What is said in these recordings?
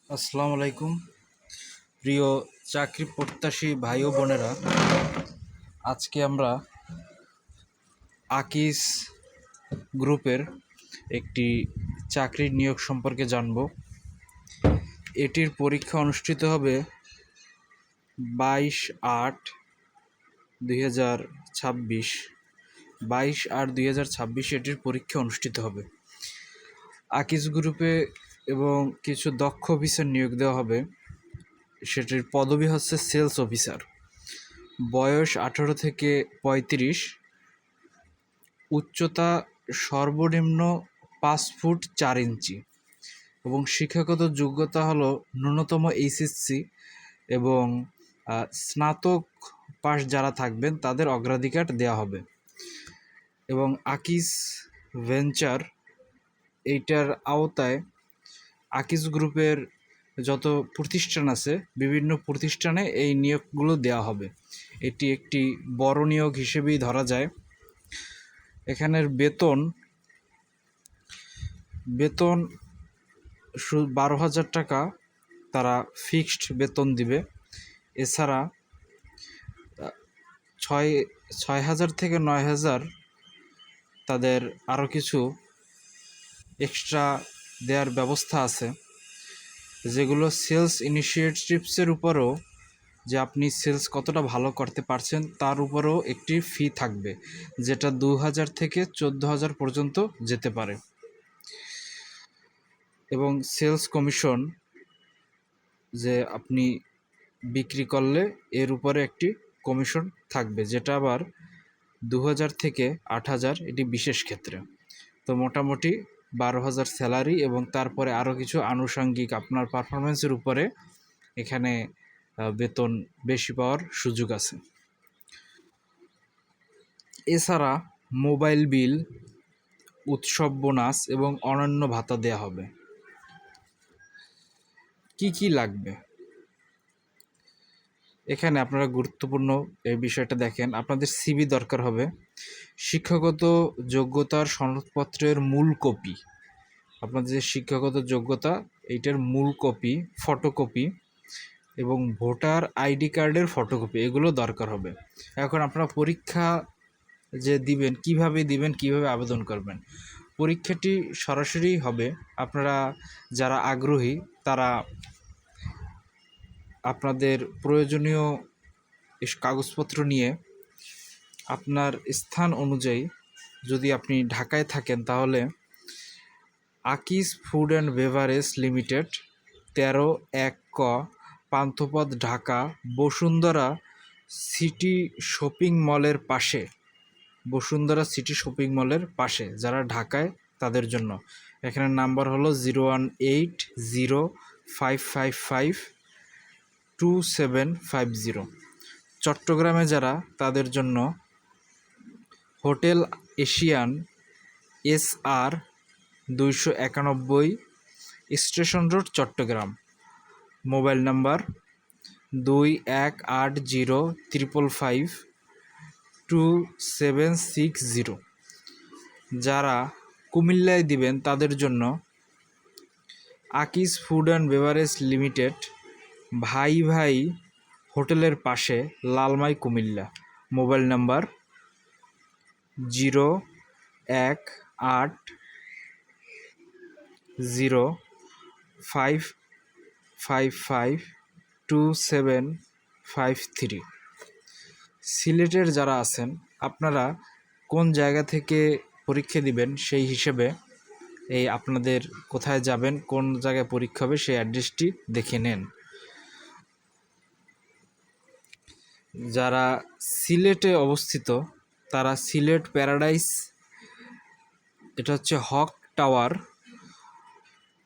আসসালামু আলাইকুম প্রিয় চাকরি প্রত্যাশী ভাই ও বোনেরা। আজকে আমরা আকিস গ্রুপের একটি চাকরির নিয়োগ সম্পর্কে জানব। এটির পরীক্ষা অনুষ্ঠিত হবে 22/8/2026। 22/8/2026 এটির পরীক্ষা অনুষ্ঠিত হবে। আকিস গ্রুপে এবং কিছু দক্ষ অফিসার নিয়োগ দেওয়া হবে। সেটির পদবি হচ্ছে সেলস অফিসার। বয়স 18 থেকে 35, উচ্চতা সর্বনিম্ন 5 ফুট 4 ইঞ্চি এবং শিক্ষাগত যোগ্যতা হলো ন্যূনতম এইচএসসি এবং স্নাতক পাস যারা থাকবেন তাদের অগ্রাধিকার দেওয়া হবে। এবং আকিস ভেঞ্চার এইটার আওতায় আকিস গ্রুপের যত প্রতিষ্ঠান আছে বিভিন্ন প্রতিষ্ঠানে এই নিয়োগগুলো দেওয়া হবে। এটি একটি বড় নিয়োগ হিসেবেই ধরা যায়। এখানের বেতন 12,000 টাকা তারা ফিক্সড বেতন দিবে। এছাড়া 6,000 থেকে 9,000 তাদের আরও কিছু এক্সট্রা দেওয়ার ব্যবস্থা আছে, যেগুলো সেলস ইনিশিয়েটিভসের উপরও, যে আপনি সেলস কতটা ভালো করতে পারছেন তার উপরেও একটি ফি থাকবে, যেটা 2,000 থেকে 14,000 পর্যন্ত যেতে পারে। এবং সেলস কমিশন যে আপনি বিক্রি করলে এর উপরে একটি কমিশন থাকবে, যেটা আবার 2,000 থেকে 8,000, এটি বিশেষ ক্ষেত্রে। তো মোটামুটি 12,000 স্যালারি এবং তারপরে আরও কিছু আনুষঙ্গিক আপনার পারফরমেন্সের উপরে এখানে বেতন বেশি পাওয়ার সুযোগ আছে। এছাড়া মোবাইল বিল, উৎসব বোনাস এবং অন্যান্য ভাতা দেওয়া হবে। কি কি লাগবে এখানে আপনারা গুরুত্বপূর্ণ এই বিষয়টা দেখেন। আপনাদের সিভি দরকার হবে, শিক্ষাগত যোগ্যতার সনদপত্রের মূল কপি, আপনাদের যে শিক্ষাগত যোগ্যতা এইটার মূল কপি, ফটোকপি এবং ভোটার আইডি কার্ডের ফটোকপি, এগুলো দরকার হবে। এখন আপনারা পরীক্ষা যে দিবেন, কিভাবে আবেদন করবেন। পরীক্ষাটি সরাসরি হবে। আপনারা যারা আগ্রহী তারা আপনাদের প্রয়োজনীয় কাগজপত্র নিয়ে আপনার স্থান অনুযায়ী, যদি আপনি ঢাকায় থাকেন তাহলে আকিস food and beverage limited, 13-1 Panthapath, Dhaka, Bashundhara city shopping মলের পাশে, যারা ঢাকায় তাদের জন্য। এখানে নাম্বার হলো 01805552750। চট্টগ্রামে যারা তাদের জন্য hotel Asian SR 291, station road, Chittagong. Mobile number 218055552760। যারা কুমিল্লায় দিবেন তাদের জন্য Akij food and beverage limited, ভাই ভাই হোটেলের পাশে, লালমাই, কুমিল্লা। Mobile number 01805552753। সিলেটের যারা আছেন আপনারা কোন জায়গা থেকে পরীক্ষা দিবেন সেই হিসেবে এই আপনাদের কোথায় যাবেন, কোন জায়গায় পরীক্ষা হবে সেই অ্যাড্রেসটি দেখে নেন। যারা সিলেটে অবস্থিত তারা সিলেট প্যারাডাইস, এটা হচ্ছে Haque tower,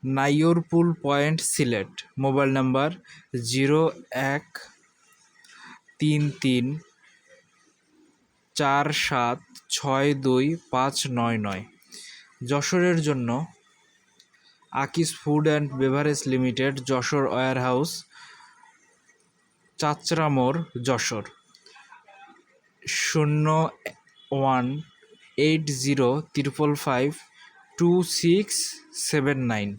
Naiyarpul point, Sylhet. Mobile number 013347625999। যশোরের জন্য Akij food and beverage limited, Jessore warehouse, Chachra মোড়, যশোর। 018055552679।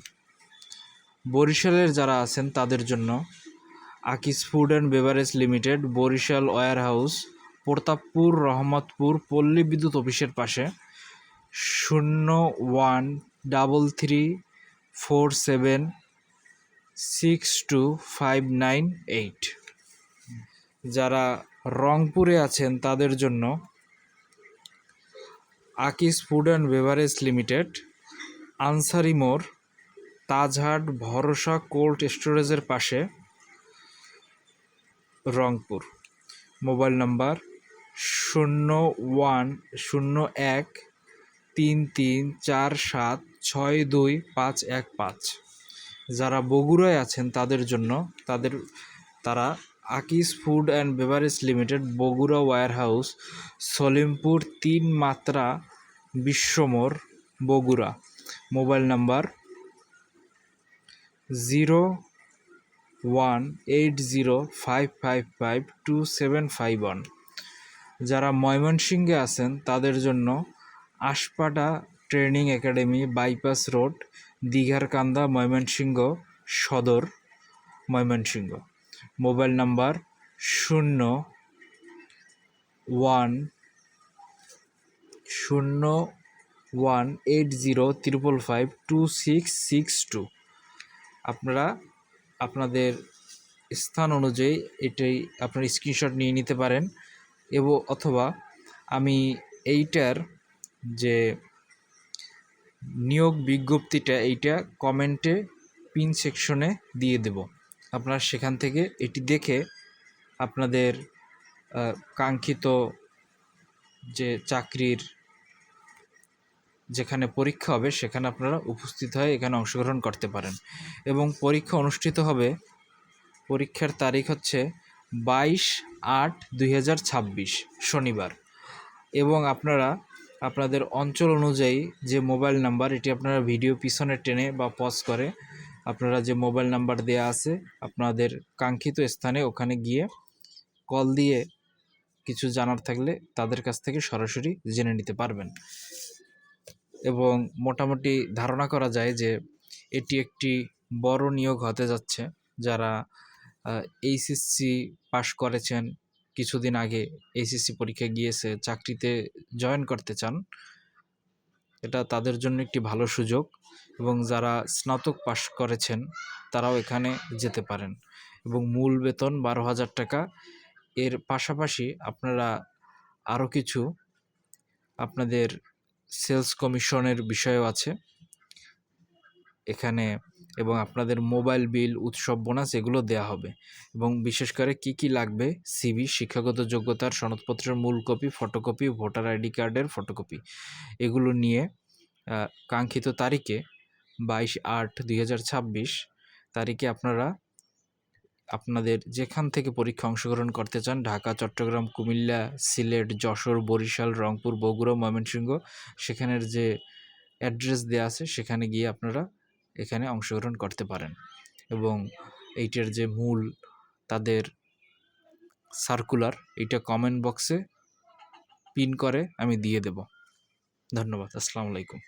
বরিশালের যারা আছেন তাদের জন্য Akij food and beverage limited, Barishal warehouse, Pratappur, Rahmatpur Palli Bidyut অফিসের পাশে, 0133476259 যারা রংপুরে আছেন তাদের জন্য Akij food and beverage limited, Ansari মোড়, তাজহাট ভরসা কোল্ড স্টোরেজের পাশে, রংপুর। Mobile number 01-334762-515। যারা বগুড়ায় আছেন তাদের জন্য তারা Akij food and beverage limited, Bogura warehouse, Salimpur 3 মাত্রা বিশ্বমোড়, বগুড়া। মোবাইল নাম্বার 01805552 যারা ময়মনসিংহে আছেন তাদের জন্য Ashpata training academy, bypass road, Digharkanda, Mymensingh Sadar, Mymensingh. Mobile number 01805552 আপনারা আপনাদের স্থান অনুযায়ী এটাই আপনার স্ক্রিনশট নিয়ে নিতে পারেন, অথবা আমি এইটার যে নিয়োগ বিজ্ঞপ্তিটা এইটা কমেন্টে পিন সেকশনে দিয়ে দেব। আপনারা সেখান থেকে এটি দেখে আপনাদের কাঙ্ক্ষিত যে চাকরির যেখানে পরীক্ষা হবে সেখানে আপনারা উপস্থিত হয়ে এখানে অংশগ্রহণ করতে পারেন। এবং পরীক্ষা অনুষ্ঠিত হবে, পরীক্ষার তারিখ হচ্ছে 22/8/2026 শনিবার। এবং আপনারা আপনাদের অঞ্চল অনুযায়ী যে মোবাইল নাম্বার, এটি আপনারা ভিডিও পিছনে টেনে বা পজ করে আপনারা যে মোবাইল নাম্বার দেয়া আছে আপনাদের কাঙ্ক্ষিত স্থানে ওখানে গিয়ে কল দিয়ে কিছু জানার থাকলে তাদের কাছ থেকে সরাসরি জেনে নিতে পারবেন। এবং মোটামুটি ধারণা করা যায় যে এটি একটি বড় নিয়োগ হতে যাচ্ছে। যারা এইচএসসি পাশ করেছেন, কিছুদিন আগে এইচএসসি পরীক্ষা গিয়েছে, চাকরিতে জয়েন করতে চান, এটা তাদের জন্য একটি ভালো সুযোগ। এবং যারা স্নাতক পাশ করেছেন তারাও এখানে যেতে পারেন। এবং মূল বেতন 12,000 টাকা। এর পাশাপাশি আপনারা আরও কিছু আপনাদের সেলস কমিশনের বিষয়ও আছে এখানে, এবং আপনাদের মোবাইল বিল, উৎসব বোনাস এগুলো দেয়া হবে। এবং বিশেষ করে কি কি লাগবে: সিভি, শিক্ষাগত যোগ্যতার সনদপত্রের মূল কপি, ফটোকপি, ভোটার আইডি কার্ডের ফটোকপি, এগুলো নিয়ে কাঙ্ক্ষিত তারিখে 22/8/2026 তারিখে আপনারা আপনাদের যেখান থেকে পরীক্ষা অংশগ্রহণ করতে চান, ঢাকা, চট্টগ্রাম, কুমিল্লা, সিলেট, যশোর, বরিশাল, রংপুর, বগুড়া, ময়মনসিংহ, সেখানের যে অ্যাড্রেস দেওয়া আছে সেখানে গিয়ে আপনারা এখানে অংশগ্রহণ করতে পারেন। এবং এইটার যে মূল তাদের সার্কুলার, এইটা কমেন্ট বক্সে পিন করে আমি দিয়ে দেব। ধন্যবাদ। আসসালামু আলাইকুম।